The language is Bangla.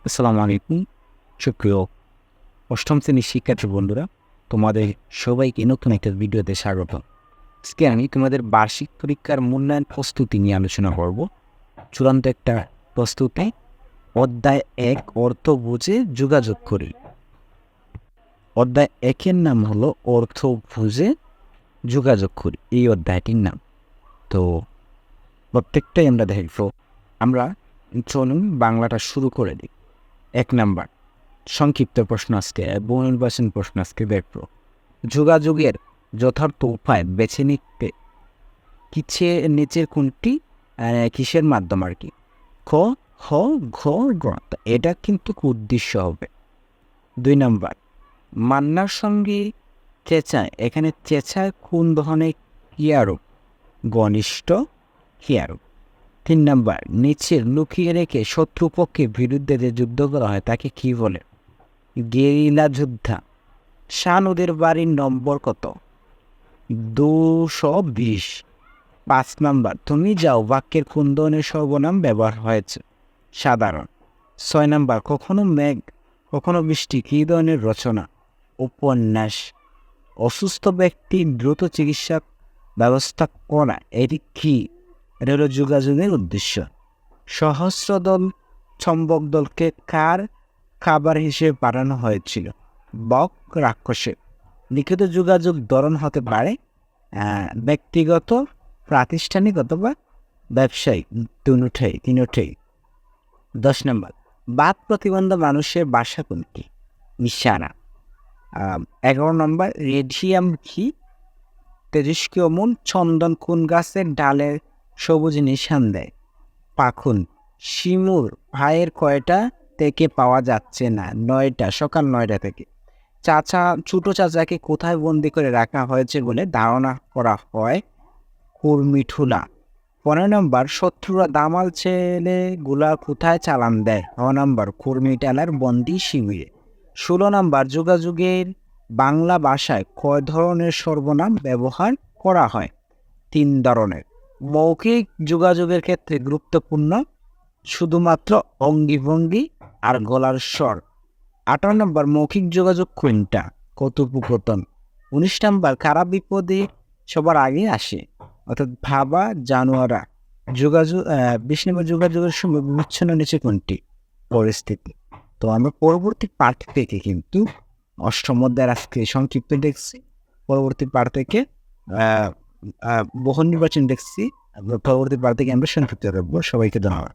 আসসালামু আলাইকুম। সুপ্রিয় অষ্টম শ্রেণীর শিক্ষার্থী বন্ধুরা, তোমাদের সবাইকে নতুন একটা ভিডিওতে স্বাগত। আজকে আমি তোমাদের বার্ষিক পরীক্ষার মূল্যায়ন প্রস্তুতি নিয়ে আলোচনা করব। চূড়ান্ত একটা প্রস্তুতি, অধ্যায় 1 অর্থ বুঝে যোগাযোগ করি। অধ্যায় 1-এর নাম হলো অর্থ বুঝে যোগাযোগ করি, এই অধ্যায়টির নাম। তো প্রত্যেকটাই আমরা দেখব। আমরা চলুন বাংলাটা শুরু করে দিই। 1 নাম্বার সংক্ষিপ্ত প্রশ্ন আজকে, বহু নির্বাচন প্রশ্ন আজকে দেখব। যোগাযোগের যথার্থ উপায় বেছে নিতে নিচের কোনটি কিসের মাধ্যম আর কি? খ, খ, ঘ, গ। এটা কিন্তু উদ্দেশ্য হবে। 2 নাম্বার মান্নার সঙ্গে চেঁচায়, এখানে চেঁচায় কোন ধরনের ক্রিয়ারূপ? ঘনিষ্ঠ ক্রিয়ারূপ। 3 নাম্বার নিচের লুকিয়ে রেখে শত্রুপক্ষের বিরুদ্ধে যে যুদ্ধ করা হয় তাকে কি বলে? গেরিলা যোদ্ধা। শাহ নদীর বাড়ির নম্বর কত? 220। 5 নাম্বার তুমি যাও বাক্যের কোন ধরনের সর্বনাম ব্যবহার হয়েছে? সাধারণ। 6 নাম্বার কখনো মেঘ কখনো বৃষ্টি কী ধরনের রচনা? উপন্যাস। অসুস্থ ব্যক্তি দ্রুত চিকিৎসা ব্যবস্থা করা, এটি কি? এটা হলো যোগাযোগের উদ্দেশ্য। সহস্রদল চম্বক দলকে কার খাবার হিসেবে পাঠানো হয়েছিল? বক রাক্ষসের। লিখিত যোগাযোগ ধরন হতে পারে ব্যক্তিগত, প্রাতিষ্ঠানিক অথবা ব্যবসায়িক, তিনটাই। 10 নম্বর বাদ প্রতিবন্ধ মানুষের ভাষা কোনটি? ইশারা। 11 নম্বর রেডিয়াম কি? তেজস্ক্রিয় মূল। চন্দন কোন গাছের ডালের সবুজ নিশান দেয়? পাখুন। শিমুর ভাইয়ের কয়টা থেকে পাওয়া যাচ্ছে না? 9টা, সকাল 9টা থেকে। ছোট চাচাকে কোথায় বন্দি করে রাখা হয়েছে বলে ধারণা করা হয়? কুর্মিঠুলা। 15 নম্বর শত্রুরা দামাল ছেলেগুলা কোথায় চালান দেয়? 9 নম্বর কুর্মিটালার বন্দি শিবিরে। 16 নম্বর যোগাযোগের বাংলা ভাষায় কয় ধরনের সর্বনাম ব্যবহার করা হয়? 3 ধরনের। মৌখিক যোগাযোগের ক্ষেত্রে গুরুত্বপূর্ণ শুধুমাত্র অঙ্গিভঙ্গি আর গলার স্বর। 18 নম্বর মৌখিক যোগাযোগ কোনটা? কথোপকথন। 19 নম্বর কারা বিপদে সবার আগে আসে? অর্থাৎ ভাবা জানোয়ারা। 20 নম্বর যোগাযোগের সময় বিবেচ্ছনা নিচে কোনটি? পরিস্থিতি। তো আমরা পরবর্তী পার্ট থেকে কিন্তু অষ্টম অধ্যায়ের আজকে সংক্ষিপ্ত দেখছি, পরবর্তী পার্ট থেকে বহু নির্বাচন দেখছি, পরবর্তী পার্ট থেকে আমরা সংক্ষিপ্ত রাখবো। সবাইকে ধন্যবাদ।